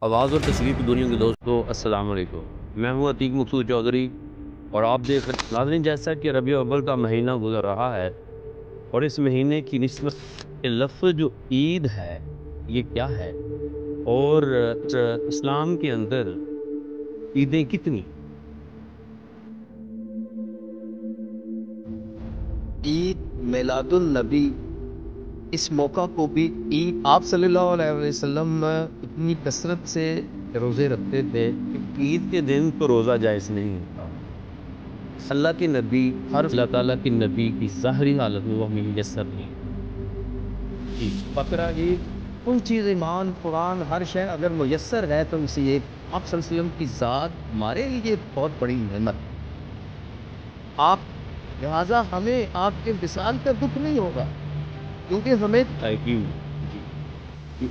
آواز اور تصویر کی دنیا کے دوستوں السلام علیکم، میں ہوں عتیق مقصود چودھری اور آپ دیکھ رہے ہیں ناظرین، جیسا کہ ربیع الاول کا مہینہ گزر رہا ہے اور اس مہینے کی نسبت لفظ جو عید ہے یہ کیا ہے اور اسلام کے اندر عیدیں کتنی؟ عید میلاد النبی، اس موقع کو بھی عید آپ صلی اللہ علیہ وسلم اتنی کثرت سے روزے رکھتے تھے. عید کے دن تو روزہ جائز نہیں ہوتا. اللہ کے نبی اللہ تعالیٰ کے نبی کی ظاہری حالت میں وہ ہمیں میسر نہیں. بقرہ عید کل چیز ایمان قرآن ہر شے اگر میسر ہے تو اسے یہ آپ صلی اللہ علیہ وسلم کی ذات ہمارے لیے بہت بڑی نعمت. آپ لہٰذا ہمیں آپ کے وصال کا دکھ نہیں ہوگا کیونکہ ہمیں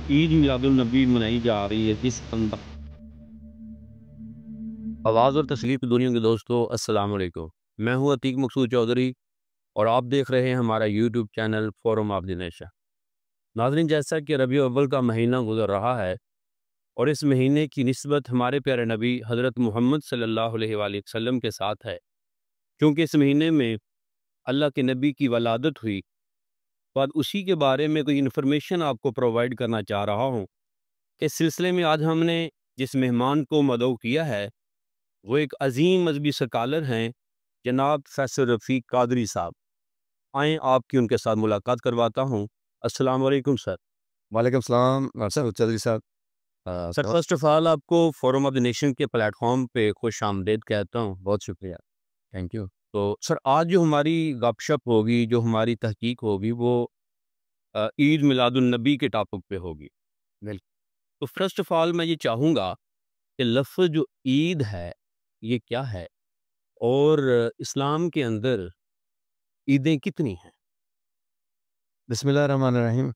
عید میلاد النبی منائی جا رہی ہے جس اندر آواز اور تصویر کی دنیا کے دوستوں السلام علیکم، میں ہوں عتیق مقصود چودھری اور آپ دیکھ رہے ہیں ہمارا YouTube channel forum of the nation. ناظرین، جیسا کہ ربیع الاول کا مہینہ گزر رہا ہے اور اس مہینے کی نسبت ہمارے پیارے نبی حضرت محمد صلی اللہ علیہ وآلہ وسلم کے ساتھ ہے، کیونکہ اس مہینے میں اللہ کے نبی کی ولادت ہوئی. بعد اسی کے بارے میں کوئی انفارمیشن آپ کو پرووائڈ کرنا چاہ رہا ہوں. اس سلسلے میں آج ہم نے جس مہمان کو مدعو کیا ہے وہ ایک عظیم مذہبی سکالر ہیں، جناب فیصل رفیق قادری صاحب. آئیں آپ کی ان کے ساتھ ملاقات کرواتا ہوں. السلام علیکم سر. وعلیکم السلام چودھری صاحب. سر فرسٹ آف آل آپ کو فورم آف دی نیشن کے پلیٹ فارم پہ خوش آمدید کہتا ہوں. بہت شکریہ، تھینک یو. تو سر آج جو ہماری گپ شپ ہوگی، جو ہماری تحقیق ہوگی، وہ عید میلاد النبی کے ٹاپک پہ ہوگی. بالکل. تو فرسٹ آف آل میں یہ چاہوں گا کہ لفظ جو عید ہے یہ کیا ہے اور اسلام کے اندر عیدیں کتنی ہیں؟ بسم اللہ الرحمن الرحیم.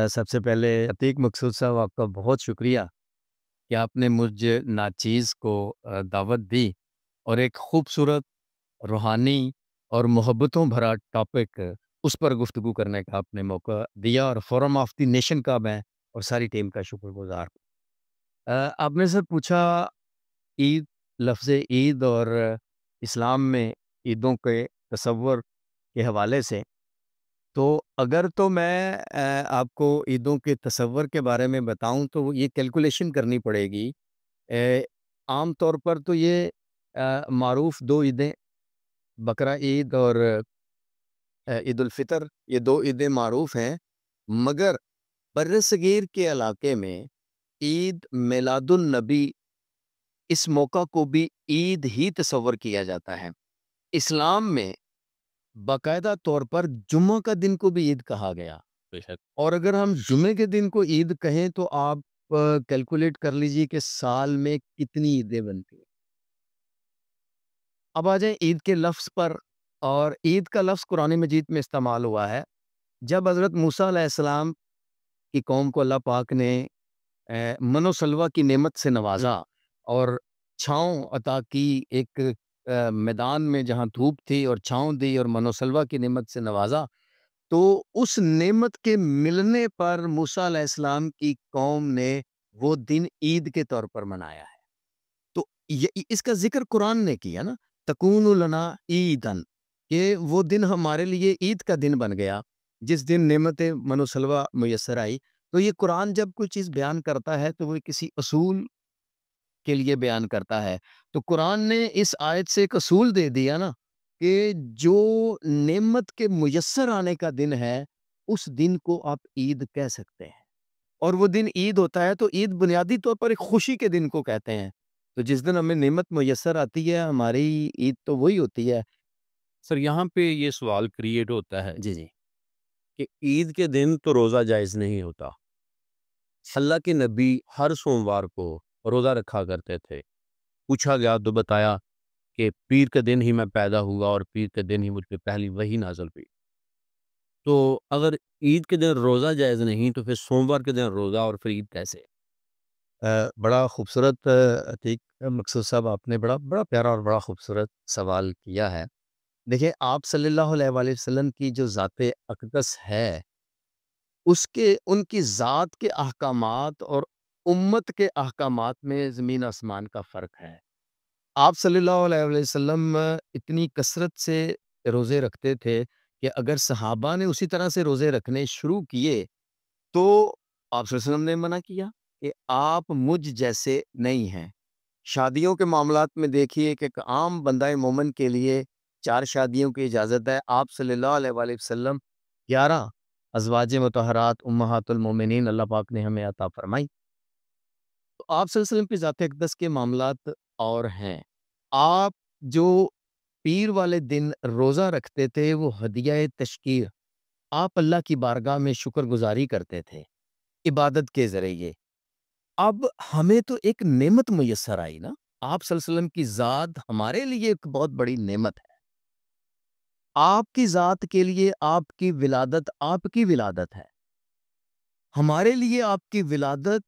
سب سے پہلے عتیق مقصود صاحب آپ کا بہت شکریہ کہ آپ نے مجھ ناچیز کو دعوت دی اور ایک خوبصورت روحانی اور محبتوں بھرا ٹاپک اس پر گفتگو کرنے کا آپ نے موقع دیا، اور فورم آف دی نیشن کا میں اور ساری ٹیم کا شکر گزار ہوں. آپ نے سر پوچھا عید، لفظ عید اور اسلام میں عیدوں کے تصور کے حوالے سے، تو اگر تو میں آپ کو عیدوں کے تصور کے بارے میں بتاؤں تو یہ کیلکولیشن کرنی پڑے گی. عام طور پر تو یہ معروف دو عیدیں، بقرہ عید اور عید الفطر، یہ دو عیدیں معروف ہیں، مگر برصغیر کے علاقے میں عید میلاد النبی، اس موقع کو بھی عید ہی تصور کیا جاتا ہے. اسلام میں باقاعدہ طور پر جمعہ کا دن کو بھی عید کہا گیا، اور اگر ہم جمعے کے دن کو عید کہیں تو آپ کیلکولیٹ کر لیجئے کہ سال میں کتنی عیدیں بنتی ہیں. اب آ جائیں عید کے لفظ پر. اور عید کا لفظ قرآن مجید میں استعمال ہوا ہے جب حضرت موسیٰ علیہ السلام کی قوم کو اللہ پاک نے من و سلوہ کی نعمت سے نوازا اور چھاؤں عطا کی، ایک میدان میں جہاں دھوپ تھی اور چھاؤں دی اور من و سلوہ کی نعمت سے نوازا، تو اس نعمت کے ملنے پر موسیٰ علیہ السلام کی قوم نے وہ دن عید کے طور پر منایا ہے. تو اس کا ذکر قرآن نے کیا نا، تکون لنا عیدن، کہ وہ دن ہمارے لیے عید کا دن بن گیا جس دن نعمت من و سلوہ میسر آئی. تو یہ قرآن جب کوئی چیز بیان کرتا ہے تو وہ کسی اصول کے لیے بیان کرتا ہے. تو قرآن نے اس آیت سے ایک اصول دے دیا نا کہ جو نعمت کے میسر آنے کا دن ہے اس دن کو آپ عید کہہ سکتے ہیں، اور وہ دن عید ہوتا ہے. تو عید بنیادی طور پر ایک خوشی کے دن کو کہتے ہیں. تو جس دن ہمیں نعمت میسر آتی ہے ہماری عید تو وہی ہوتی ہے. سر یہاں پہ یہ سوال کریٹ ہوتا ہے جی کہ عید کے دن تو روزہ جائز نہیں ہوتا. اللہ کے نبی ہر سوموار کو روزہ رکھا کرتے تھے. پوچھا گیا تو بتایا کہ پیر کے دن ہی میں پیدا ہوا اور پیر کے دن ہی مجھ پہ پہلی وحی نازل ہوئی. تو اگر عید کے دن روزہ جائز نہیں تو پھر سوموار کے دن روزہ اور پھر عید کیسے؟ بڑا خوبصورت عتیق مقصود صاحب، آپ نے بڑا پیارا اور بڑا خوبصورت سوال کیا ہے. دیکھیں، آپ صلی اللہ علیہ وآلہ وسلم کی جو ذات اقدس ہے، ان کی ذات کے احکامات اور امت کے احکامات میں زمین آسمان کا فرق ہے۔ آپ صلی اللہ علیہ وسلم اتنی کثرت سے روزے رکھتے تھے کہ اگر صحابہ نے اسی طرح سے روزے رکھنے شروع کیے تو آپ صلی اللہ علیہ وسلم نے منع کیا کہ آپ مجھ جیسے نہیں ہیں۔ شادیوں کے معاملات میں دیکھیے کہ ایک عام بندہ مومن کے لیے 4 شادیوں کی اجازت ہے، آپ صلی اللہ علیہ وآلہ وسلم 11 ازواج مطہرات امہات المومنین اللہ پاک نے ہمیں عطا فرمائی۔ تو آپ صلی اللہ علیہ وسلم کی ذات اقدس کے معاملات اور ہیں۔ آپ جو پیر والے دن روزہ رکھتے تھے وہ ہدیہ تشکیر، آپ اللہ کی بارگاہ میں شکر گزاری کرتے تھے عبادت کے ذریعے۔ اب ہمیں تو ایک نعمت میسر آئی نا، آپ صلی اللہ علیہ وسلم کی ذات ہمارے لیے ایک بہت بڑی نعمت ہے۔ آپ کی ذات کے لیے آپ کی ولادت ہے، ہمارے لیے آپ کی ولادت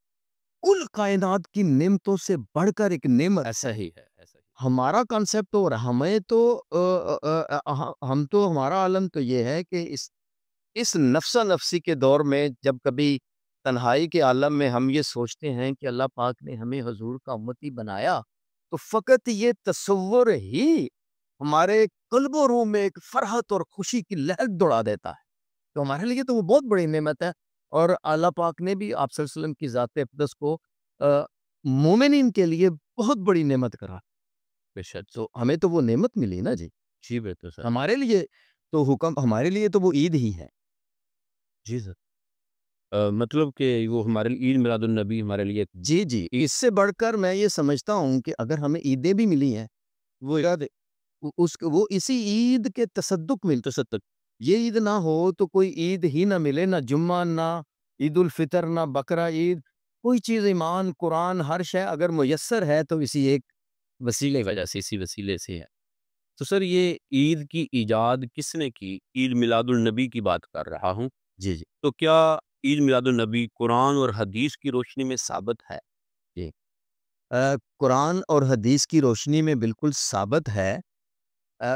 کل کائنات کی نعمتوں سے بڑھ کر ایک نعمت۔ ایسا ہی ہے، ایسا ہی۔ ہمارا کانسیپٹ اور ہمیں تو ہم تو ہمارا عالم تو یہ ہے کہ اس نفسا نفسی کے دور میں جب کبھی تنہائی کے عالم میں ہم یہ سوچتے ہیں کہ اللہ پاک نے ہمیں حضور کا امتی بنایا، تو فقط یہ تصور ہی ہمارے قلب و روح میں ایک فرحت اور خوشی کی لہر دوڑا دیتا ہے۔ تو ہمارے لیے تو وہ بہت بڑی نعمت ہے، اور اللہ پاک نے بھی آپ صلی اللہ علیہ وسلم کی ذات اقدس کو مومنین کے لیے بہت بڑی نعمت کرا۔ بے شک۔ تو ہمیں تو وہ نعمت ملی نا جی، جی بالکل سر۔ ہمارے لیے تو حکم، ہمارے لیے تو وہ عید ہی ہے۔ جی سر۔ مطلب کہ وہ ہمارے لیے عید میلاد النبی ہمارے لیے جی جی، اس سے بڑھ کر میں یہ سمجھتا ہوں کہ اگر ہمیں عیدیں بھی ملی ہیں، وہ وہ اسی عید کے تصدق ملتے تصدق، یہ عید نہ ہو تو کوئی عید ہی نہ ملے، نہ جمعہ، نہ عید الفطر، نہ بقرہ عید، کوئی چیز، ایمان، قرآن، ہر شے اگر میسر ہے تو اسی ایک وسیلے کی وجہ سے، اسی وسیلے سے ہے۔ تو سر یہ عید کی ایجاد کس نے کی؟ عید میلاد النبی کی بات کر رہا ہوں۔ جی جی تو کیا عید میلاد النبی قرآن اور حدیث کی روشنی میں ثابت ہے؟ جی، قرآن اور حدیث کی روشنی میں بالکل ثابت ہے۔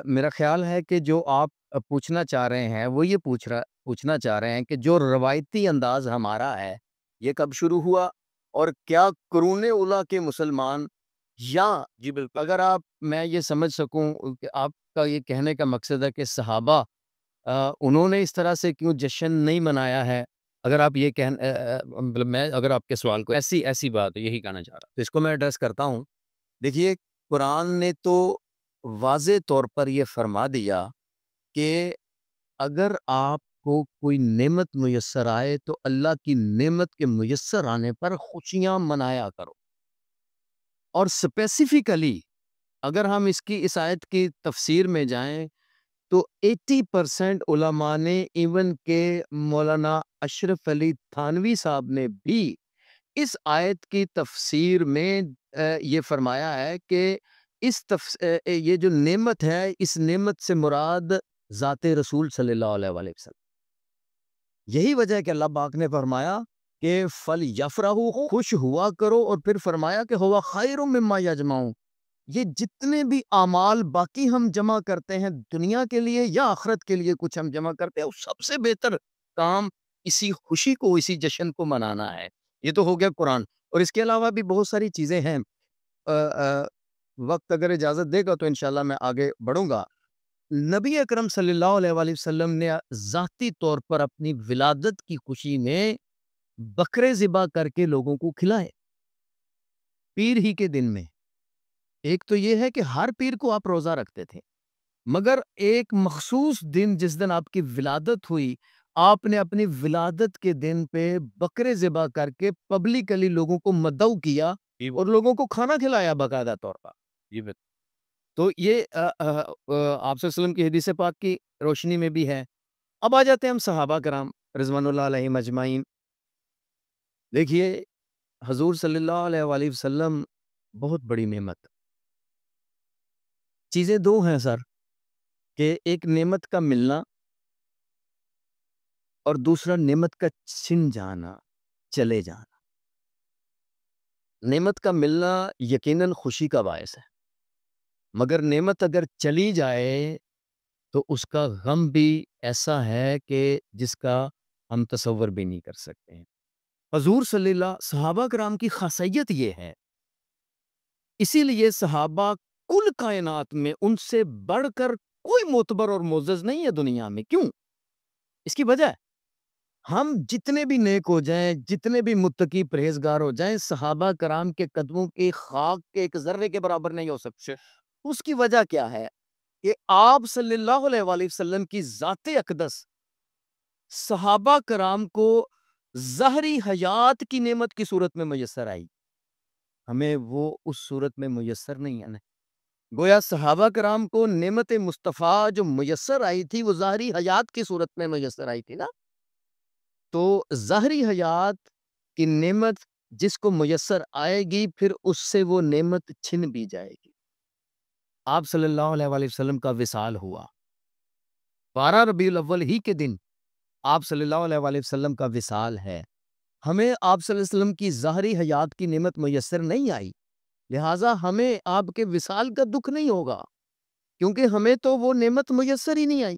میرا خیال ہے کہ جو آپ پوچھنا چاہ رہے ہیں وہ یہ پوچھنا چاہ رہے ہیں کہ جو روایتی انداز ہمارا ہے یہ کب شروع ہوا، اور کیا قرون اولیٰ کے مسلمان، یا جی بالکل۔ اگر میں یہ سمجھ سکوں کہ آپ کا یہ کہنے کا مقصد ہے کہ صحابہ انہوں نے اس طرح سے کیوں جشن نہیں منایا ہے، اگر آپ یہ مطلب میں اگر آپ کے سوال کو، ایسی بات ہے، یہی کہنا چاہ رہا تو اس کو میں ایڈریس کرتا ہوں۔ دیکھیے، قرآن نے تو واضح طور پر یہ فرما دیا کہ اگر آپ کو کوئی نعمت میسر آئے تو اللہ کی نعمت کے میسر آنے پر خوشیاں منایا کرو، اور اسپیسیفکلی اگر ہم اس آیت کی تفسیر میں جائیں تو 80% علماء نے، ایون کہ مولانا اشرف علی تھانوی صاحب نے بھی اس آیت کی تفسیر میں یہ فرمایا ہے کہ یہ جو نعمت ہے، اس نعمت سے مراد ذات رسول صلی اللہ علیہ وآلہ وسلم۔ یہی وجہ ہے کہ اللہ پاک نے فرمایا کہ فل یفرحوا، خوش ہوا کرو، اور پھر فرمایا کہ ہوا خیر مما یجمعون، یہ جتنے بھی اعمال باقی ہم جمع کرتے ہیں دنیا کے لیے یا آخرت کے لیے، کچھ ہم جمع کرتے ہیں، سب سے بہتر کام اسی خوشی کو، اسی جشن کو منانا ہے۔ یہ تو ہو گیا قرآن، اور اس کے علاوہ بھی بہت ساری چیزیں ہیں۔ وقت اگر اجازت دے گا تو انشاءاللہ میں آگے بڑھوں گا۔ نبی اکرم صلی اللہ علیہ وآلہ وسلم نے ذاتی طور پر اپنی ولادت کی خوشی میں بکرے ذبح کر کے لوگوں کو کھلائے پیر ہی کے دن میں۔ ایک تو یہ ہے کہ ہر پیر کو آپ روزہ رکھتے تھے، مگر ایک مخصوص دن جس دن آپ کی ولادت ہوئی، آپ نے اپنی ولادت کے دن پہ بکرے ذبح کر کے پبلکلی لوگوں کو مدعو کیا ہے۔ اور لوگوں کو کھانا کھلایا باقاعدہ طور پر۔ جی بالکل۔ تو یہ آپ صلی اللہ علیہ وسلم کی حدیث پاک کی روشنی میں بھی ہے۔ اب آ جاتے ہیں ہم صحابہ کرام رضوان اللہ علیہم اجمعین۔ دیکھیے، حضور صلی اللہ علیہ وآلہ وسلم بہت بڑی نعمت۔ چیزیں دو ہیں سر، کہ ایک نعمت کا ملنا اور دوسرا نعمت کا چھن جانا، چلے جانا۔ نعمت کا ملنا یقیناً خوشی کا باعث ہے، مگر نعمت اگر چلی جائے تو اس کا غم بھی ایسا ہے کہ جس کا ہم تصور بھی نہیں کر سکتے ہیں۔ حضور صلی اللہ صحابہ کرام کی خاصیت یہ ہے، اسی لیے صحابہ کل کائنات میں ان سے بڑھ کر کوئی معتبر اور معزز نہیں ہے دنیا میں. کیوں؟ اس کی وجہ ہے ہم جتنے بھی نیک ہو جائیں، جتنے بھی متقی پرہیزگار ہو جائیں، صحابہ کرام کے قدموں کی خاک کے ایک ذرے کے برابر نہیں ہو سکتے. اس کی وجہ کیا ہے کہ آپ صلی اللہ علیہ وآلہ وسلم کی ذات اقدس صحابہ کرام کو ظاہری حیات کی نعمت کی صورت میں میسر آئی، ہمیں وہ اس صورت میں میسر نہیں ہے. گویا صحابہ کرام کو نعمت مصطفیٰ جو میسر آئی تھی وہ ظاہری حیات کی صورت میں میسر آئی تھی نا. تو ظاہری حیات کی نعمت جس کو میسر آئے گی پھر اس سے وہ نعمت چھن بھی جائے گی. آپ صلی اللہ علیہ وآلہ وسلم کا وصال ہوا 12 ربیع الاول ہی کے دن، آپ صلی اللہ علیہ وآلہ وسلم کا وصال ہے. ہمیں آپ صلی اللہ علیہ وسلم کی ظاہری حیات کی نعمت میسر نہیں آئی، لہٰذا ہمیں آپ کے وصال کا دکھ نہیں ہوگا، کیونکہ ہمیں تو وہ نعمت میسر ہی نہیں آئی.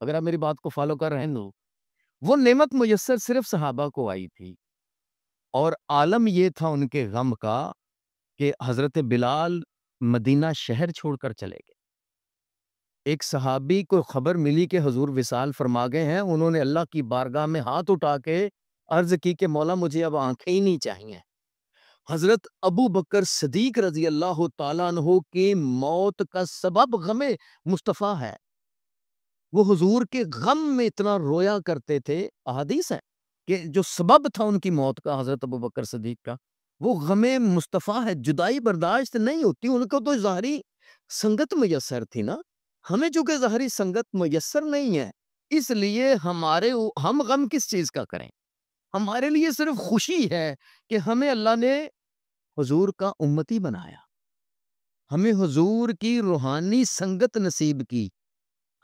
اگر آپ میری بات کو فالو کر رہے ہیں، وہ نعمت میسر صرف صحابہ کو آئی تھی، اور عالم یہ تھا ان کے غم کا کہ حضرت بلال مدینہ شہر چھوڑ کر چلے گئے. ایک صحابی کو خبر ملی کہ حضور وصال فرما گئے ہیں، انہوں نے اللہ کی بارگاہ میں ہاتھ اٹھا کے عرض کی کہ مولا مجھے اب آنکھیں ہی نہیں چاہیے. حضرت ابو بکر صدیق رضی اللہ تعالیٰ عنہ کی موت کا سبب غم مصطفیٰ ہے. وہ حضور کے غم میں اتنا رویا کرتے تھے، احادیث ہے کہ جو سبب تھا ان کی موت کا حضرت ابو بکر صدیق کا وہ غم مصطفیٰ ہے. جدائی برداشت نہیں ہوتی، ان کو تو ظاہری سنگت میسر تھی نا. ہمیں چونکہ ظاہری سنگت میسر نہیں ہے، اس لیے ہم غم کس چیز کا کریں. ہمارے لیے صرف خوشی ہے کہ ہمیں اللہ نے حضور کا امتی بنایا، ہمیں حضور کی روحانی سنگت نصیب کی.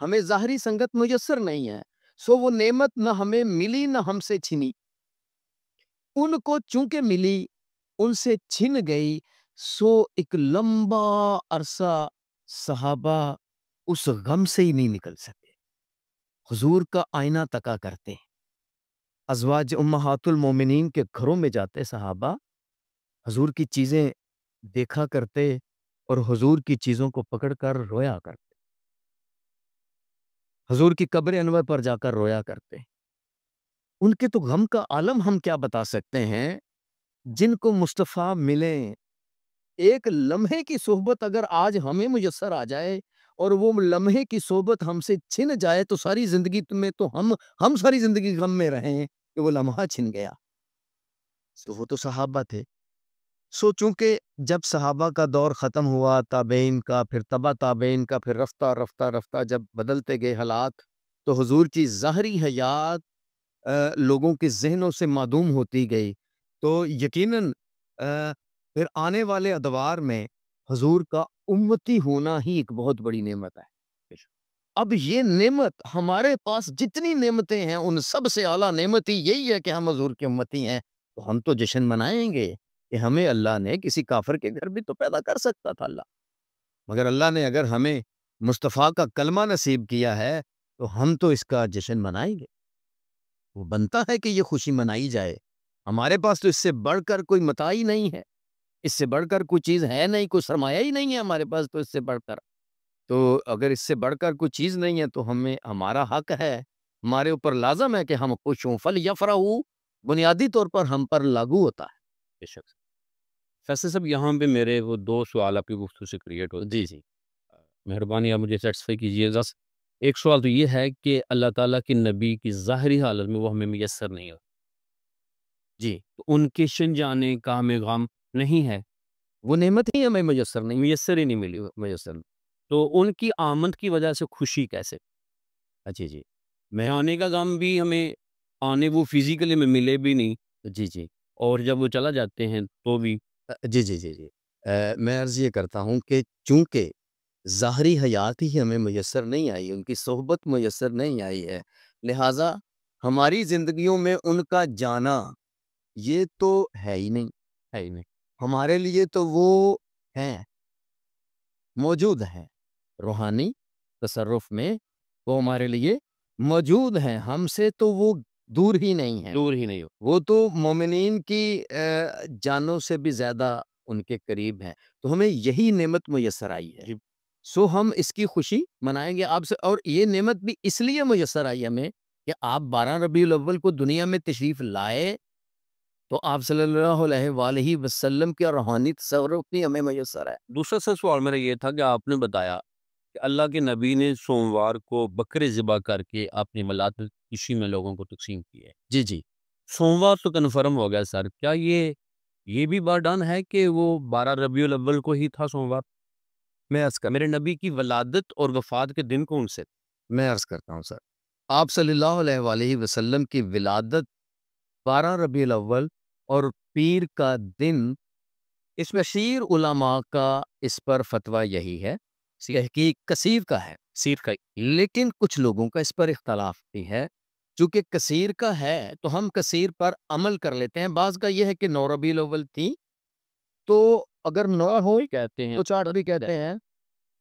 ہمیں ظاہری سنگت میسر نہیں ہے، سو وہ نعمت نہ ہمیں ملی نہ ہم سے چھنی. ان کو چونکہ ملی، ان سے چھن گئی، سو ایک لمبا عرصہ صحابہ اس غم سے ہی نہیں نکل سکے. حضور کا آئینہ تکا کرتے، ازواج امہات المومنین کے گھروں میں جاتے صحابہ، حضور کی چیزیں دیکھا کرتے اور حضور کی چیزوں کو پکڑ کر رویا کرتے. حضور کی قبر انور پر جا کر رویا کرتے. ان کے تو غم کا عالم ہم کیا بتا سکتے ہیں. جن کو مصطفیٰ ملیں، ایک لمحے کی صحبت اگر آج ہمیں میسر آ جائے اور وہ لمحے کی صحبت ہم سے چھن جائے تو ساری زندگی میں تو ہم ساری زندگی غم میں رہیں کہ وہ لمحہ چھن گیا. تو وہ تو صحابہ تھے. سو چونکہ جب صحابہ کا دور ختم ہوا، تابعین کا، پھر تبع تابعین کا، پھر رفتہ رفتہ رفتہ جب بدلتے گئے حالات، تو حضور کی ظاہری حیات لوگوں کے ذہنوں سے معدوم ہوتی گئی. تو یقیناً پھر آنے والے ادوار میں حضور کا امتی ہونا ہی ایک بہت بڑی نعمت ہے. اب یہ نعمت ہمارے پاس جتنی نعمتیں ہیں ان سب سے اعلیٰ نعمت ہی یہی ہے کہ ہم حضور کے امتی ہیں. تو ہم تو جشن منائیں گے کہ ہمیں اللہ نے کسی کافر کے گھر بھی تو پیدا کر سکتا تھا اللہ، مگر اللہ نے اگر ہمیں مصطفیٰ کا کلمہ نصیب کیا ہے تو ہم تو اس کا جشن منائیں گے. وہ بنتا ہے کہ یہ خوشی منائی جائے. ہمارے پاس تو اس سے بڑھ کر کوئی متاع ہی نہیں ہے، اس سے بڑھ کر کوئی چیز ہے نہیں، کوئی سرمایہ ہی نہیں ہے ہمارے پاس تو اس سے بڑھ کر. تو اگر اس سے بڑھ کر کوئی چیز نہیں ہے تو ہمارا حق ہے، ہمارے اوپر لازم ہے کہ ہم خوش ہوں. فَلْيَفْرَحُوا بنیادی طور پر ہم پر لاگو ہوتا ہے. بے شک. فیصل صاحب یہاں پہ میرے وہ دو سوال آپ کی گفتگو سے کریٹ ہوتے ہیں. جی مہربانی آپ مجھے سیٹسفائی کیجیے گا. ایک سوال تو یہ ہے کہ اللہ تعالیٰ کے نبی کی ظاہری حالت میں وہ ہمیں میسر نہیں ہو، جی تو ان کے شن جانے کا ہمیں غم نہیں ہے، وہ نعمت ہی ہمیں میسر نہیں. میسر ہی نہیں ملی میسر. تو ان کی آمد کی وجہ سے خوشی کیسے؟ اچھا جی میں آنے کا غم بھی ہمیں آنے وہ فزیکلی میں ملے بھی نہیں، جی اور جب وہ چلا جاتے ہیں تو بھی جی میں عرض یہ کرتا ہوں کہ چونکہ ظاہری حیات ہی ہمیں میسر نہیں آئی، ان کی صحبت میسر نہیں آئی ہے، لہٰذا ہماری زندگیوں میں ان کا جانا یہ تو ہے ہی نہیں. ہے ہی نہیں. ہمارے لیے تو وہ ہیں، موجود ہیں، روحانی تصرف میں وہ ہمارے لیے موجود ہیں. ہم سے تو وہ دور ہی نہیں ہیں، دور ہی نہیں ہو. وہ تو مومنین کی جانوں سے بھی زیادہ ان کے قریب ہیں. تو ہمیں یہی نعمت میسر آئی ہے. جی. سو ہم اس کی خوشی منائیں گے آپ سے، اور یہ نعمت بھی اس لیے میسر آئی ہمیں کہ آپ 12 ربیع الاول کو دنیا میں تشریف لائے، تو آپ صلی اللہ علیہ وآلہ وسلم کی روحانی تصرف بھی ہمیں میسر ہے. دوسرا سوال میرا یہ تھا کہ آپ نے بتایا کہ اللہ کے نبی نے سوموار کو بکرے ذبح کر کے اپنی ولادت کی خوشی میں لوگوں کو تقسیم کی ہے. جی جی. سوموار تو کنفرم ہو گیا سر، کیا یہ بھی بات ڈن ہے کہ وہ 12 ربیع الاول کو ہی تھا سوموار؟ میں عرض کر میرے نبی کی ولادت اور وفات کے دن کون سے؟ میں عرض کرتا ہوں سر، آپ صلی اللہ علیہ وآلہ وسلم کی ولادت 12 ربیع الاول اور پیر کا دن، اس میں کثیر علماء کا اس پر فتویٰ یہی ہے، تحقیق کثیر کا ہے، سیر کا. لیکن کچھ لوگوں کا اس پر اختلاف بھی ہے. چونکہ کثیر کا ہے تو ہم کثیر پر عمل کر لیتے ہیں. بعض کا یہ ہے کہ 9 ربیع الاول تھی، تو اگر 9 ہو کہتے ہیں تو 4 بھی کہتے ہیں.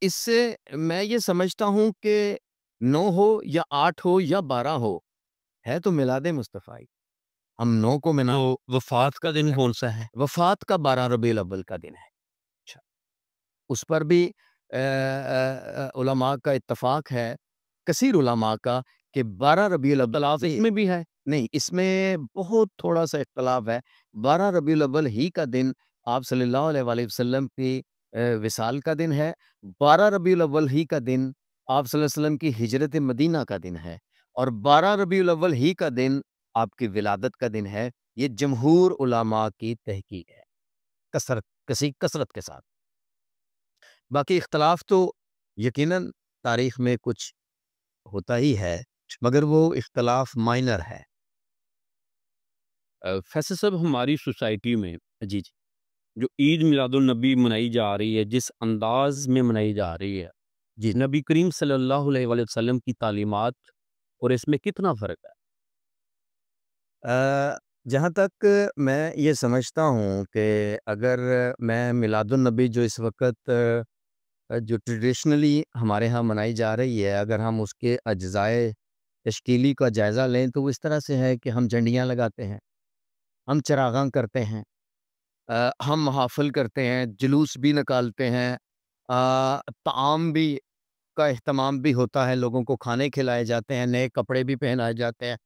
اس سے میں یہ سمجھتا ہوں کہ 9 ہو یا 8 ہو یا 12 ہو، ہے تو میلاد مصطفی. ہم 9 کو منا، تو وفات کا دن کون سا ہے؟ وفات کا 12 ربیع الاول کا دن ہے. اچھا. اس پر بھی علماء کا اتفاق ہے، کثیر علماء کا، کہ 12 ربیع الاول اس میں بھی ہے. نہیں، اس میں بہت تھوڑا سا اختلاف ہے. 12 ربیع الاول ہی کا دن آپ صلی اللہ علیہ وآلہ وسلم کی وصال کا دن ہے. 12 ربیع الاول ہی کا دن آپ صلی اللہ علیہ وسلم کی ہجرت مدینہ کا دن ہے، اور 12 ربیع الاول ہی کا دن آپ کی ولادت کا دن ہے. یہ جمہور علماء کی تحقیق ہے، کثرت کے ساتھ. باقی اختلاف تو یقیناً تاریخ میں کچھ ہوتا ہی ہے، مگر وہ اختلاف مائنر ہے. فیصل صاحب، ہماری سوسائٹی میں جی جی. جو عید میلاد النبی منائی جا رہی ہے، جس انداز میں منائی جا رہی ہے، جی نبی کریم صلی اللہ علیہ وآلہ وسلم کی تعلیمات اور اس میں کتنا فرق ہے؟ جہاں تک میں یہ سمجھتا ہوں کہ اگر میں میلاد النبی جو اس وقت جو ٹریڈیشنلی ہمارے ہاں منائی جا رہی ہے، اگر ہم اس کے اجزائے تشکیلی کا جائزہ لیں تو وہ اس طرح سے ہے کہ ہم جھنڈیاں لگاتے ہیں، ہم چراغاں کرتے ہیں، ہم محافل کرتے ہیں، جلوس بھی نکالتے ہیں، طعام بھی کا اہتمام بھی ہوتا ہے، لوگوں کو کھانے کھلائے جاتے ہیں، نئے کپڑے بھی پہنائے جاتے ہیں.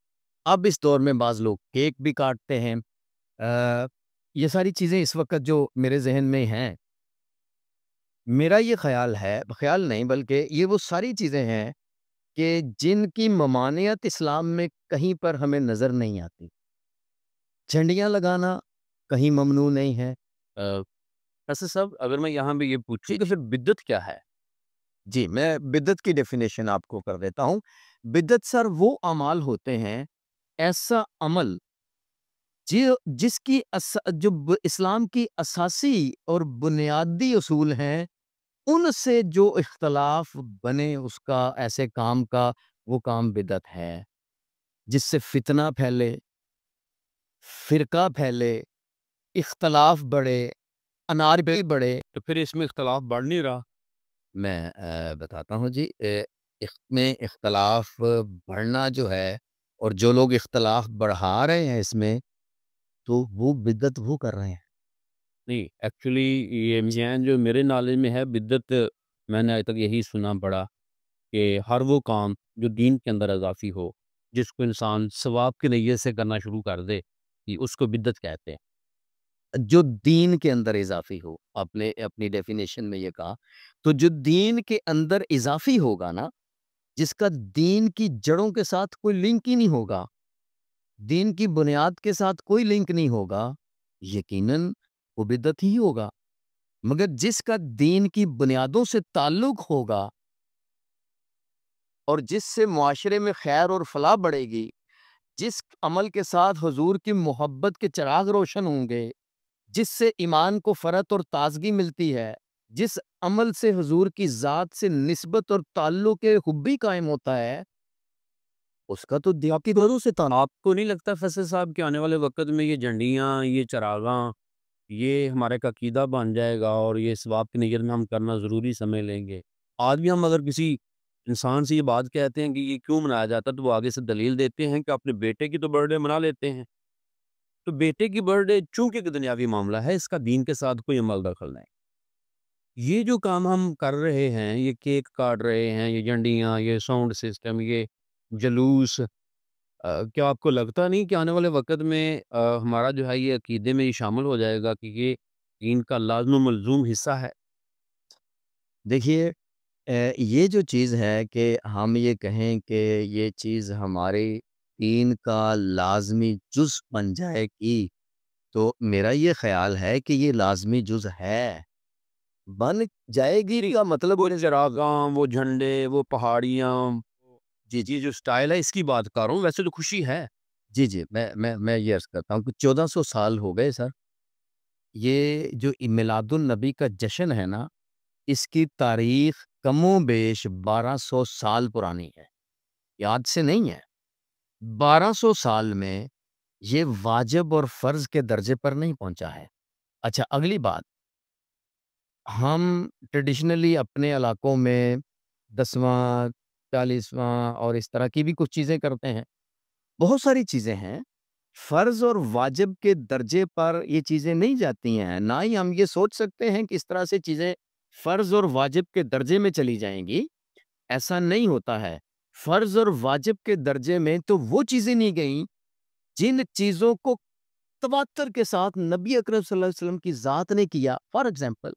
اب اس دور میں بعض لوگ کیک بھی کاٹتے ہیں. یہ ساری چیزیں اس وقت جو میرے ذہن میں ہیں، میرا یہ خیال ہے، خیال نہیں بلکہ یہ وہ ساری چیزیں ہیں کہ جن کی ممانعت اسلام میں کہیں پر ہمیں نظر نہیں آتی. جھنڈیاں لگانا کہیں ممنوع نہیں ہے. فیصل صاحب، اگر میں یہاں بھی یہ پوچھوں کہ پھر بدعت کیا ہے؟ جی، میں بدعت کی ڈیفینیشن آپ کو کر دیتا ہوں. بدعت سر وہ اعمال ہوتے ہیں، ایسا عمل جس کی اسلام کی اساسی اور بنیادی اصول ہیں، ان سے جو اختلاف بنے اس کا، ایسے کام کا، وہ کام بدعت ہے. جس سے فتنہ پھیلے، فرقہ پھیلے، اختلاف بڑھے، انارکی بڑھے. تو پھر اس میں اختلاف بڑھ نہیں رہا؟ میں بتاتا ہوں جی. اس میں اختلاف بڑھنا جو ہے، اور جو لوگ اختلاف بڑھا رہے ہیں اس میں، تو وہ بدعت وہ کر رہے ہیں. نہیں، ایکچولی یہ مجھے جو میرے نالج میں ہے بدعت، میں نے آج تک یہی سنا پڑا کہ ہر وہ کام جو دین کے اندر اضافی ہو، جس کو انسان ثواب کی نیت سے کرنا شروع کر دے، کہ اس کو بدعت کہتے ہیں. جو دین کے اندر اضافی ہو، آپ نے اپنی ڈیفینیشن میں یہ کہا، تو جو دین کے اندر اضافی ہوگا نا، جس کا دین کی جڑوں کے ساتھ کوئی لنک ہی نہیں ہوگا، دین کی بنیاد کے ساتھ کوئی لنک نہیں ہوگا، یقیناً وہ بدعت ہی ہوگا. مگر جس کا دین کی بنیادوں سے تعلق ہوگا، اور جس سے معاشرے میں خیر اور فلاح بڑھے گی، جس عمل کے ساتھ حضور کی محبت کے چراغ روشن ہوں گے، جس سے ایمان کو فرحت اور تازگی ملتی ہے، جس عمل سے حضور کی ذات سے نسبت اور تعلق حبی قائم ہوتا ہے، اس کا تو دیاتی دوروں سے تعلق. آپ کو نہیں لگتا فیصل صاحب کہ آنے والے وقت میں یہ جھنڈیاں، یہ چراغاں، یہ ہمارے کا عقیدہ بن جائے گا اور یہ ثواب کی نیت میں ہم کرنا ضروری سمجھ لیں گے؟ آج بھی ہم اگر کسی انسان سے یہ بات کہتے ہیں کہ یہ کیوں منایا جاتا ہے، تو وہ آگے سے دلیل دیتے ہیں کہ اپنے بیٹے کی تو برتھ ڈے منا لیتے ہیں، تو بیٹے کی برتھ ڈے چونکہ ایک دنیاوی معاملہ ہے، اس کا دین کے ساتھ کوئی عمل دخل نہیں۔ یہ جو کام ہم کر رہے ہیں، یہ کیک کاٹ رہے ہیں، یہ جھنڈیاں، یہ ساؤنڈ سسٹم، یہ جلوس، کیا آپ کو لگتا نہیں کہ آنے والے وقت میں ہمارا جو ہے یہ عقیدے میں یہ شامل ہو جائے گا کہ یہ دین کا لازم و ملزوم حصہ ہے؟ دیکھیے، یہ جو چیز ہے کہ ہم یہ کہیں کہ یہ چیز ہمارے دین کا لازمی جز بن جائے گی، تو میرا یہ خیال ہے کہ یہ لازمی جز ہے، بن جائے گی کا مطلب وہ چراغاں، وہ جھنڈے، وہ پہاڑیاں، جی یہ جو سٹائل ہے اس کی بات کر رہا ہوں، ویسے تو خوشی ہے۔ جی جی میں یہ عرض کرتا ہوں کہ 1400 سال ہو گئے سر، یہ جو میلاد النبی کا جشن ہے نا، اس کی تاریخ کم و بیش 1200 سال پرانی ہے، یاد سے نہیں ہے۔ 1200 سال میں یہ واجب اور فرض کے درجے پر نہیں پہنچا ہے۔ اچھا، اگلی بات، ہم ٹریڈیشنلی اپنے علاقوں میں 10واں 40واں اور اس طرح کی بھی کچھ چیزیں کرتے ہیں، بہت ساری چیزیں ہیں، فرض اور واجب کے درجے پر یہ چیزیں نہیں جاتی ہیں، نہ ہی ہم یہ سوچ سکتے ہیں کہ اس طرح سے چیزیں فرض اور واجب کے درجے میں چلی جائیں گی، ایسا نہیں ہوتا ہے۔ فرض اور واجب کے درجے میں تو وہ چیزیں نہیں گئیں جن چیزوں کو تواتر کے ساتھ نبی اکرم صلی اللہ علیہ وسلم کی ذات نے کیا۔ فار ایگزامپل،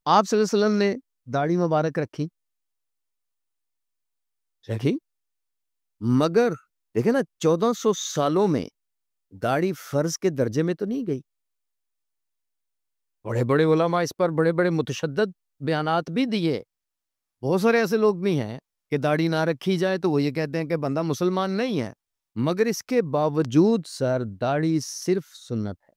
آپ صلی اللہ علیہ وسلم نے داڑھی مبارک رکھی، مگر دیکھیں نا 1400 سالوں میں داڑھی فرض کے درجے میں تو نہیں گئی۔ بڑے بڑے علماء اس پر بڑے بڑے متشدد بیانات بھی دیے، بہت سارے ایسے لوگ بھی ہیں کہ داڑھی نہ رکھی جائے تو وہ یہ کہتے ہیں کہ بندہ مسلمان نہیں ہے، مگر اس کے باوجود سر داڑھی صرف سنت ہے،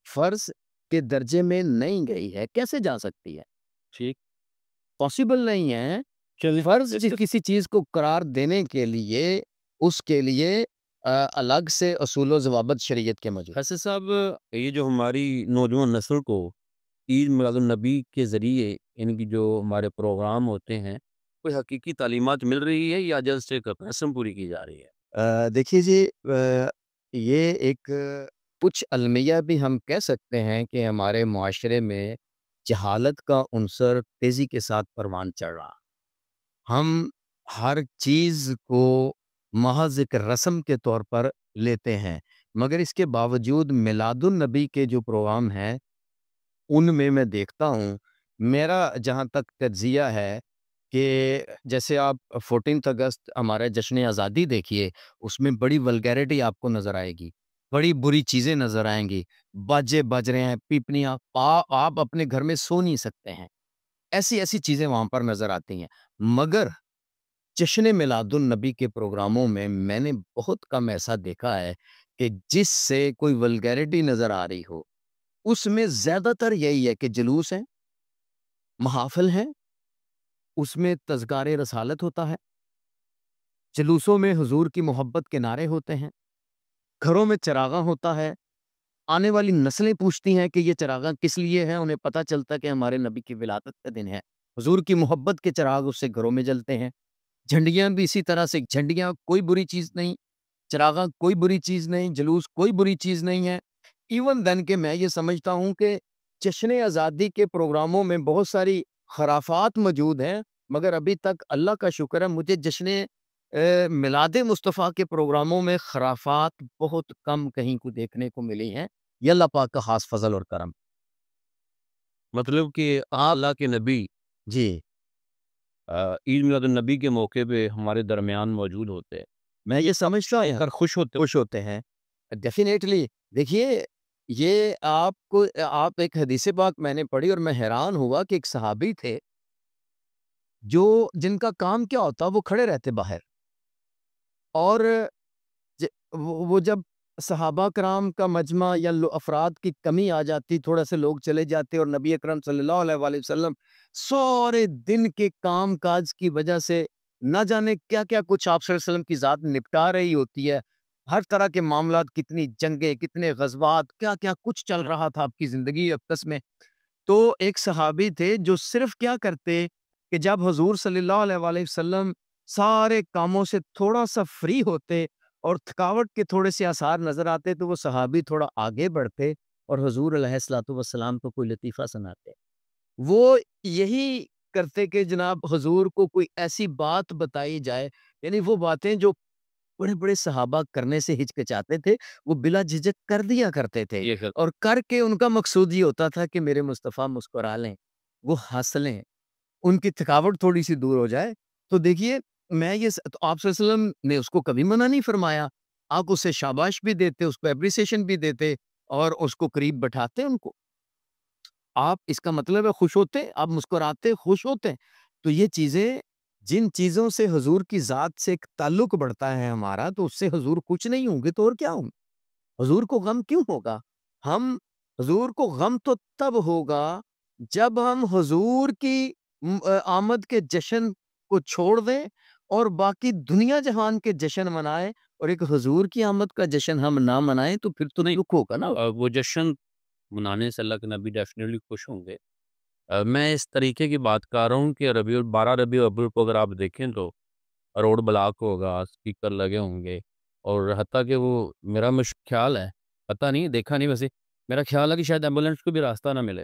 فرض کے درجے میں نہیں گئی ہے، کیسے جا سکتی ہے؟ ٹھیک، پاسبل نہیں ہے۔ فرض کسی چیز کو قرار دینے کے لیے اس کے لیے الگ سے اصول و ضوابط شریعت کے موجود۔ حسن صاحب، یہ جو ہماری نوجوان نسل کو عید میلاد النبی کے ذریعے ان کی جو ہمارے پروگرام ہوتے ہیں، کوئی حقیقی تعلیمات مل رہی ہے یا جسٹ ایک رسم پوری کی جا رہی ہے؟ دیکھیے جی، یہ ایک کچھ المیہ بھی ہم کہہ سکتے ہیں کہ ہمارے معاشرے میں جہالت کا عنصر تیزی کے ساتھ پروان چڑھ رہا، ہم ہر چیز کو محض ایک رسم کے طور پر لیتے ہیں، مگر اس کے باوجود میلاد النبی کے جو پروگرام ہیں ان میں دیکھتا ہوں، میرا جہاں تک تجزیہ ہے کہ جیسے آپ 14 اگست ہمارا جشن آزادی دیکھیے، اس میں بڑی ولگیرٹی آپ کو نظر آئے گی، بڑی بری چیزیں نظر آئیں گی، باجے بج رہے ہیں، پیپنیاں، آپ اپنے گھر میں سو نہیں سکتے ہیں، ایسی ایسی چیزیں وہاں پر نظر آتی ہیں۔ مگر جشن میلاد النبی کے پروگراموں میں نے بہت کم ایسا دیکھا ہے کہ جس سے کوئی ولگیرٹی نظر آ رہی ہو، اس میں زیادہ تر یہی ہے کہ جلوس ہیں، محافل ہیں، اس میں تذکار رسالت ہوتا ہے، جلوسوں میں حضور کی محبت کے نعرے ہوتے ہیں، گھروں میں چراغاں ہوتا ہے، آنے والی نسلیں پوچھتی ہیں کہ یہ چراغاں کس لیے ہیں، انہیں پتہ چلتا کہ ہمارے نبی کی ولادت کا دن ہے، حضور کی محبت کے چراغ اس سے گھروں میں جلتے ہیں، جھنڈیاں بھی اسی طرح سے، جھنڈیاں کوئی بری چیز نہیں، چراغاں کوئی بری چیز نہیں، جلوس کوئی بری چیز نہیں ہے۔ ایون دن کہ میں یہ سمجھتا ہوں کہ جشن آزادی کے پروگراموں میں بہت ساری خرافات موجود ہیں، مگر ابھی تک اللہ کا شکر ہے مجھے جشن میلاد مصطفیٰ کے پروگراموں میں خرافات بہت کم کہیں کو دیکھنے کو ملی ہیں، یہ اللہ پاک کا خاص فضل اور کرم۔ مطلب کہ آپ اللہ کے نبی جی، عید میلاد النبی کے موقع پہ ہمارے درمیان موجود ہوتے ہیں، میں یہ سمجھتا ہوں اگر خوش ہوتے ہیں ڈیفینیٹلی۔ دیکھیے، یہ آپ ایک حدیث پاک میں نے پڑھی اور میں حیران ہوا کہ ایک صحابی تھے جن کا کام کیا ہوتا، وہ کھڑے رہتے باہر، اور وہ جب صحابہ کرام کا مجمع یا افراد کی کمی آ جاتی، تھوڑا سے لوگ چلے جاتے، اور نبی اکرم صلی اللہ علیہ وآلہ وسلم سارے دن کے کام کاج کی وجہ سے نہ جانے کیا کیا کچھ آپ صلی اللہ علیہ وسلم کی ذات نپٹا رہی ہوتی ہے، ہر طرح کے معاملات، کتنی جنگیں، کتنے غزوات، کیا کیا کچھ چل رہا تھا آپ کی زندگی اقدس میں۔ تو ایک صحابی تھے جو صرف کیا کرتے کہ جب حضور صلی اللہ علیہ وآلہ وسلم سارے کاموں سے تھوڑا سا فری ہوتے اور تھکاوٹ کے تھوڑے سے آثار نظر آتے تو وہ صحابی تھوڑا آگے بڑھتے اور حضور علیہ الصلوۃ والسلام کو کوئی لطیفہ سناتے. وہ یہی کرتے کہ جناب حضور کو کوئی ایسی بات بتائی جائے، یعنی وہ باتیں جو بڑے بڑے صحابہ کرنے سے ہچکچاتے تھے وہ بلا جھجک کر دیا کرتے تھے، یہ اور کر کے ان کا مقصود یہ ہوتا تھا کہ میرے مصطفیٰ مسکرا لیں، وہ ہنس لیں، ان کی تھکاوٹ تھوڑی سی دور ہو جائے. تو دیکھیے میں یہ تو آپ صلی اللہ علیہ وسلم نے اس کو کبھی منع نہیں فرمایا. آپ اسے شاباش بھی دیتے، اس کو اپریسیشن بھی دیتے اور اس کو قریب بٹھاتے ان کو. آپ اس کا مطلب ہے خوش ہوتے، آپ مسکراتے خوش ہوتے. تو یہ چیزیں، جن چیزوں سے حضور کی ذات سے ایک تعلق بڑھتا ہے ہمارا، تو اس سے حضور کچھ نہیں ہوں گے تو اور کیا ہوں گے؟ حضور کو غم کیوں ہوگا؟ ہم حضور کو غم تو تب ہوگا جب ہم حضور کی آمد کے جشن کو چھوڑ دیں اور باقی دنیا جہان کے جشن منائیں، اور ایک حضور کی آمد کا جشن ہم نہ منائیں تو پھر تو نہیں، دکھ ہوگا نا. وہ جشن منانے سے اللہ کے نبی ڈیفینیٹلی خوش ہوں گے. میں اس طریقے کی بات کر رہا ہوں کہ 12 ربیع الاول کو اگر آپ دیکھیں تو روڈ بلاک ہوگا، اسپیکر لگے ہوں گے، اور حتیٰ کہ وہ میرا خیال ہے، پتہ نہیں دیکھا نہیں ویسے، میرا خیال ہے کہ شاید ایمبولینس کو بھی راستہ نہ ملے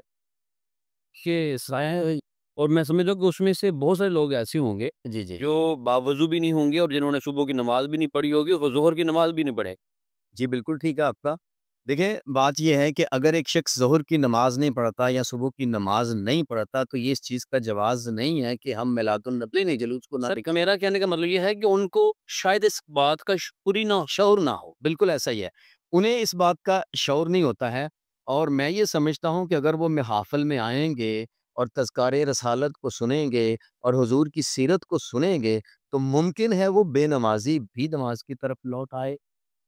کہ سایہ. اور میں سمجھتا ہوں کہ اس میں سے بہت سارے لوگ ایسے ہوں گے جی جی جو باوضو بھی نہیں ہوں گے اور جنہوں نے صبح کی نماز بھی نہیں پڑھی ہوگی اور ظہر کی نماز بھی نہیں پڑھے. جی بالکل ٹھیک ہے آپ کا. دیکھیں بات یہ ہے کہ اگر ایک شخص ظہر کی نماز نہیں پڑھتا یا صبح کی نماز نہیں پڑھتا تو یہ اس چیز کا جواز نہیں ہے کہ ہم میلاد النبی نہیں جلوس کو نہ سر نکالیں. میرا کہنے کا مطلب یہ ہے کہ ان کو شاید اس بات کا شعور نہ ہو. شعور نہ ہو، بالکل ایسا ہی ہے. انہیں اس بات کا شعور نہیں ہوتا ہے، اور میں یہ سمجھتا ہوں کہ اگر وہ محافل میں آئیں گے اور تذکار رسالت کو سنیں گے اور حضور کی سیرت کو سنیں گے تو ممکن ہے وہ بے نمازی بھی نماز کی طرف لوٹ آئے.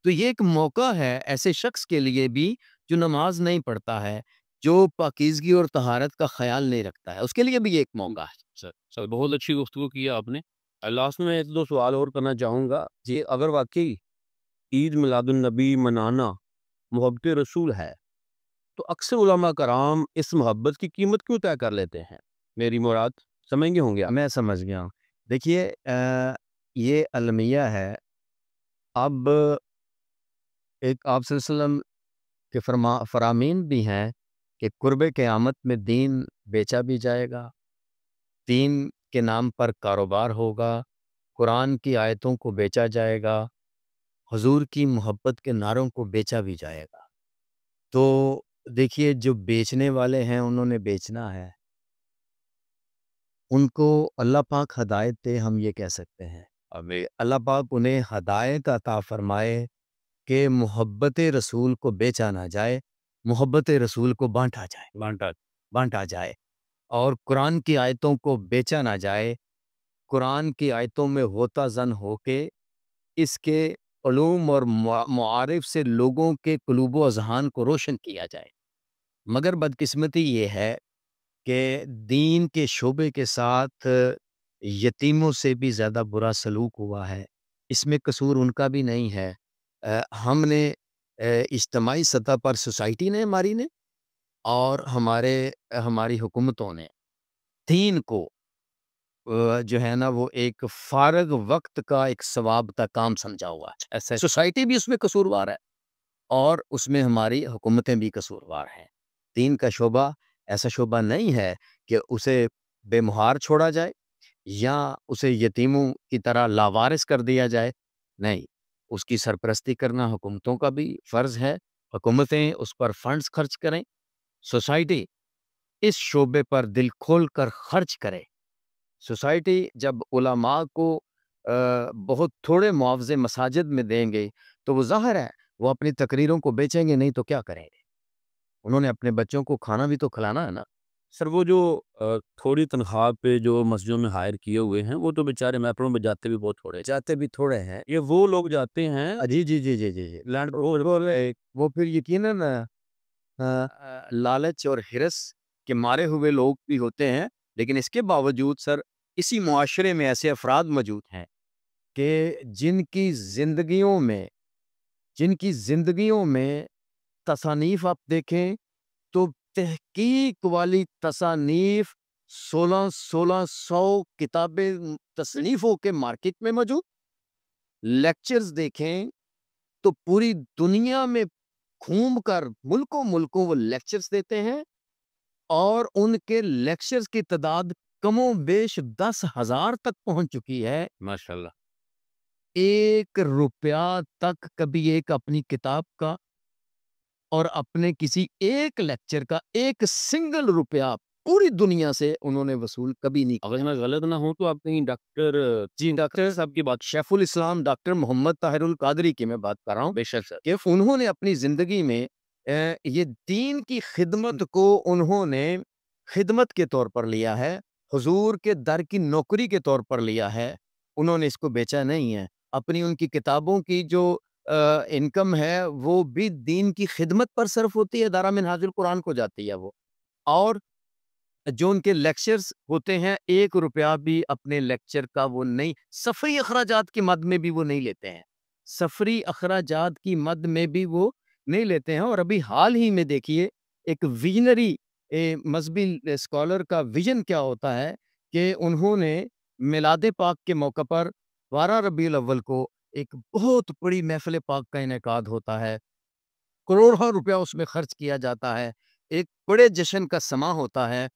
تو یہ ایک موقع ہے ایسے شخص کے لیے بھی جو نماز نہیں پڑھتا ہے، جو پاکیزگی اور طہارت کا خیال نہیں رکھتا ہے، اس کے لیے بھی یہ ایک موقع ہے. سر بہت اچھی گفتگو کی ہے آپ نے. لاسٹ میں ایک دو سوال اور کرنا چاہوں گا کہ اگر واقعی عید میلاد النبی منانا محبت رسول ہے تو اکثر علماء کرام اس محبت کی قیمت کیوں طے کر لیتے ہیں؟ میری مراد سمجھ گے ہوں گے آپ. میں سمجھ گیا ہوں. دیکھیے یہ المیہ ہے. اب ایک آپ صلی اللہ علیہ وسلم کے فرامین بھی ہیں کہ قرب قیامت میں دین بیچا بھی جائے گا، دین کے نام پر کاروبار ہوگا، قرآن کی آیتوں کو بیچا جائے گا، حضور کی محبت کے نعروں کو بیچا بھی جائے گا. تو دیکھیے جو بیچنے والے ہیں انہوں نے بیچنا ہے، ان کو اللہ پاک ہدایت دے، ہم یہ کہہ سکتے ہیں. اب اللہ پاک انہیں ہدایت عطا فرمائے کہ محبت رسول کو بیچا نہ جائے، محبت رسول کو بانٹا جائے، بانٹا جائے، اور قرآن کی آیتوں کو بیچا نہ جائے. قرآن کی آیتوں میں غوطہ زن ہو کے اس کے علوم اور معارف سے لوگوں کے قلوب و اذہان کو روشن کیا جائے. مگر بدقسمتی یہ ہے کہ دین کے شعبے کے ساتھ یتیموں سے بھی زیادہ برا سلوک ہوا ہے. اس میں قصور ان کا بھی نہیں ہے. ہم نے اجتماعی سطح پر سوسائٹی نے ہماری نے اور ہماری حکومتوں نے دین کو جو ہے نا وہ ایک فارغ وقت کا ایک ثواب کا کام سمجھا ہوا ہے. ایسا سوسائٹی بھی اس میں قصوروار ہے اور اس میں ہماری حکومتیں بھی قصوروار ہیں. دین کا شعبہ ایسا شعبہ نہیں ہے کہ اسے بے مہار چھوڑا جائے یا اسے یتیموں کی طرح لاوارث کر دیا جائے. نہیں، اس کی سرپرستی کرنا حکومتوں کا بھی فرض ہے. حکومتیں اس پر فنڈز خرچ کریں، سوسائٹی اس شعبے پر دل کھول کر خرچ کرے. سوسائٹی جب علماء کو بہت تھوڑے معاوضے مساجد میں دیں گے تو وہ ظاہر ہے وہ اپنی تقریروں کو بیچیں گے، نہیں تو کیا کریں گے؟ انہوں نے اپنے بچوں کو کھانا بھی تو کھلانا ہے نا. سر وہ جو تھوڑی تنخواہ پہ جو مسجدوں میں ہائر کیے ہوئے ہیں وہ تو بیچارے میپروں میں جاتے بھی بہت تھوڑے. جاتے بھی تھوڑے ہیں. یہ وہ لوگ جاتے ہیں جی جی جی جی جی جی لینڈ وہ پھر یقیناً لالچ اور ہرس کے مارے ہوئے لوگ بھی ہوتے ہیں. لیکن اس کے باوجود سر اسی معاشرے میں ایسے افراد موجود ہیں کہ جن کی زندگیوں میں تصانیف آپ دیکھیں تو تحقیق والی تصانیف 1600 کتابیں تصنیف ہو کے مارکیٹ میں موجود. لیکچرز دیکھیں تو پوری دنیا میں گھوم کر ملکوں وہ لیکچرز دیتے ہیں، اور ان کے لیکچرز کی تعداد کم و بیش 10,000 تک پہنچ چکی ہے. ماشاءاللہ. 1 روپیہ تک کبھی ایک اپنی کتاب کا اور اپنے کسی ایک لیکچر کا 1 سنگل روپیہ پوری دنیا سے انہوں نے وصول کبھی نہیں. اگر میں غلط نہ ہوں تو آپ کہیں ڈاکٹر جی ڈاکٹر صاحب کی بات، شیخ الاسلام ڈاکٹر محمد طاہر القادری کی میں بات کر رہا ہوں، بے شک سر. کہ انہوں نے اپنی زندگی میں یہ دین کی خدمت کو انہوں نے خدمت کے طور پر لیا ہے، حضور کے در کی نوکری کے طور پر لیا ہے. انہوں نے اس کو بیچا نہیں ہے. اپنی ان کی کتابوں کی جو انکم ہے وہ بھی دین کی خدمت پر صرف ہوتی ہے، دارا منہاج القرآن کو جاتی ہے وہ. اور جو ان کے لیکچرز ہوتے ہیں 1 روپیہ بھی اپنے لیکچر کا وہ نہیں، سفری اخراجات کی مد میں بھی وہ نہیں لیتے ہیں، سفری اخراجات کی مد میں بھی وہ نہیں لیتے ہیں. اور ابھی حال ہی میں دیکھیے ایک ویژنری مذہبی اسکالر کا ویژن کیا ہوتا ہے کہ انہوں نے میلاد پاک کے موقع پر 12 ربیع الاول کو ایک بہت بڑی محفل پاک کا انعقاد ہوتا ہے، کروڑوں روپیہ اس میں خرچ کیا جاتا ہے، ایک بڑے جشن کا سما ہوتا ہے.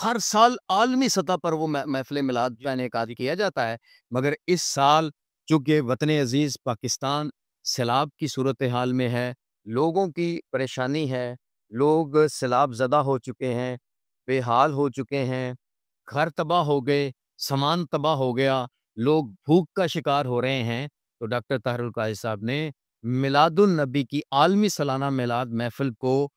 ہر سال عالمی سطح پر وہ محفل میلاد کا انعقاد کیا جاتا ہے. مگر اس سال چونکہ وطن عزیز پاکستان سیلاب کی صورتحال میں ہے، لوگوں کی پریشانی ہے، لوگ سیلاب زدہ ہو چکے ہیں، بے حال ہو چکے ہیں، گھر تباہ ہو گئے، سامان تباہ ہو گیا، لوگ بھوک کا شکار ہو رہے ہیں. تو ڈاکٹر طاہر القادری صاحب نے میلاد النبی کی عالمی سالانہ میلاد محفل کو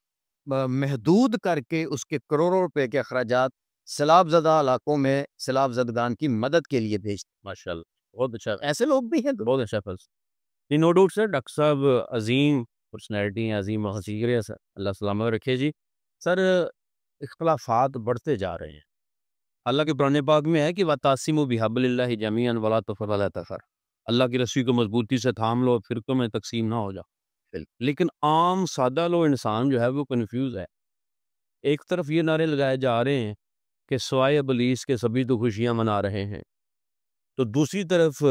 محدود کر کے اس کے کروڑوں روپے کے اخراجات سیلاب زدہ علاقوں میں سیلاب زدگان کی مدد کے لیے بھیج. ماشاءاللہ بہت اچھا. ایسے لوگ بھی ہیں. بہت اچھا فرض. جی نو ڈاؤٹ سر. ڈاکٹر صاحب عظیم پرسنالٹی ہیں، عظیم حسیر ہے سر، اللہ سلامت رکھے. جی سر اختلافات بڑھتے جا رہے ہیں. اللہ کے قرآن پاک میں ہے کہ وَتَعْصِمُوا بِحَبْلِ اللَّهِ جَمِيعًا وَلَا تَفَرَّقُوا وَلَا تَفَرَّقُوا. اللہ کی رسی کو مضبوطی سے تھام لو، فرقوں میں تقسیم نہ ہو جاؤ. لیکن عام سادہ لو انسان جو ہے وہ کنفیوز ہے. ایک طرف یہ نعرے لگائے جا رہے ہیں کہ سوائے ابلیس کے سبھی تو خوشیاں منا رہے ہیں، تو دوسری طرف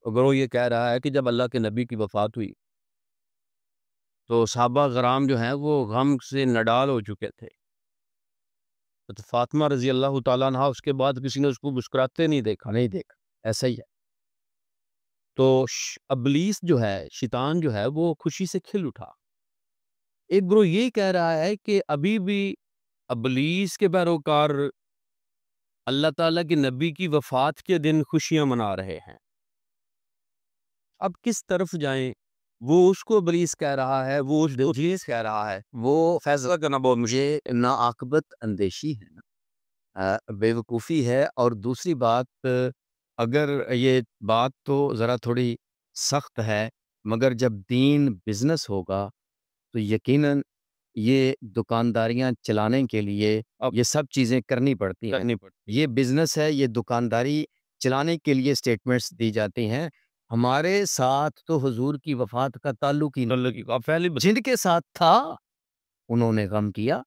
گروہ یہ کہہ رہا ہے کہ جب اللہ کے نبی کی وفات ہوئی تو صحابہ کرام جو ہیں وہ غم سے نڈال ہو چکے تھے. تو فاطمہ رضی اللہ تعالیٰ عنہ اس کے بعد کسی نے اس کو مسکراتے نہیں دیکھا. ایسا ہی ہے. تو ابلیس جو ہے، شیطان جو ہے وہ خوشی سے کھل اٹھا. ایک گروہ یہ کہہ رہا ہے کہ ابھی بھی ابلیس کے پیروکار اللہ تعالیٰ کے نبی کی وفات کے دن خوشیاں منا رہے ہیں. اب کس طرف جائیں؟ وہ اس کو ابلیس کہہ رہا ہے، وہ اس ابلیس کہہ رہا ہے. وہ فیصلہ کرنا بہت مجھے ناعاقبت اندیشی ہے، بے وقوفی ہے. اور دوسری بات، اگر یہ بات تو ذرا تھوڑی سخت ہے، مگر جب دین بزنس ہوگا تو یقیناً یہ دکانداریاں چلانے کے لیے یہ سب چیزیں کرنی پڑتی ہیں. یہ بزنس ہے، یہ دکانداری چلانے کے لیے سٹیٹمنٹس دی جاتی ہیں. ہمارے ساتھ تو حضور کی وفات کا تعلق ہی نہیں. جن کے ساتھ تھا انہوں نے غم کیا،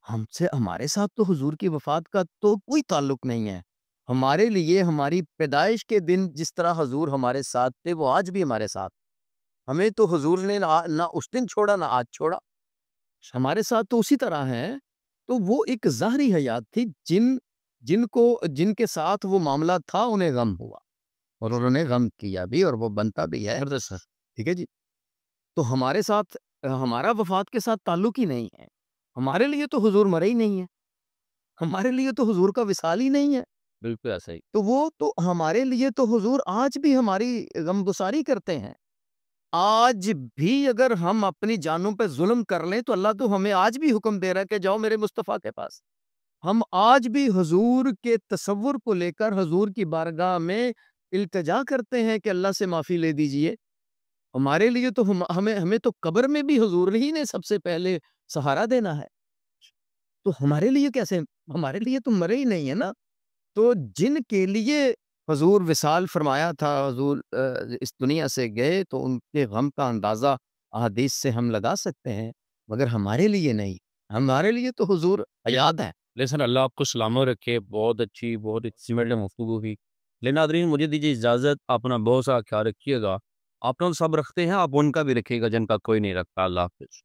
ہمارے ساتھ تو حضور کی وفات کا تو کوئی تعلق نہیں ہے. ہمارے لیے ہماری پیدائش کے دن جس طرح حضور ہمارے ساتھ تھے وہ آج بھی ہمارے ساتھ. ہمیں تو حضور نے نہ اس دن چھوڑا نہ آج چھوڑا، ہمارے ساتھ تو اسی طرح ہے. تو وہ ایک ظاہری حیات تھی، جن کے ساتھ وہ معاملہ تھا انہیں غم ہوا اور انہوں نے غم کیا بھی، اور وہ بنتا بھی ہے. ٹھیک ہے جی. تو ہمارے ساتھ ہمارا وفات کے ساتھ تعلق ہی نہیں ہے. ہمارے لیے تو حضور مرے ہی نہیں ہے، ہمارے لیے تو حضور کا وصال ہی نہیں ہے. بالکل ایسا ہی. تو وہ تو ہمارے لیے تو حضور آج بھی ہماری غمگساری کرتے ہیں. آج بھی اگر ہم اپنی جانوں پہ ظلم کر لیں تو اللہ تو ہمیں آج بھی حکم دے رہا ہے کہ جاؤ میرے مصطفیٰ کے پاس. ہم آج بھی حضور کے تصور کو لے کر حضور کی بارگاہ میں التجا کرتے ہیں کہ اللہ سے معافی لے دیجئے. ہمارے لیے تو ہمیں تو قبر میں بھی حضور ہی نے سب سے پہلے سہارا دینا ہے. تو ہمارے لیے کیسے؟ ہمارے لیے تو مرے ہی نہیں ہے نا. تو جن کے لیے حضور وصال فرمایا تھا، حضور اس دنیا سے گئے، تو ان کے غم کا اندازہ احادیث سے ہم لگا سکتے ہیں، مگر ہمارے لیے نہیں. ہمارے لیے تو حضور حیات ہے. لیکن اللہ آپ کو سلامت رکھے. بہت اچھی بہت ایکسیمنٹ گفتگو ہوئی. لیکن ناظرین مجھے دیجیے اجازت. اپنا بہت سا خیال رکھیے گا. آپ لوگ سب رکھتے ہیں, آپ ان کا بھی رکھیے گا جن کا کوئی نہیں رکھتا. اللہ حافظ.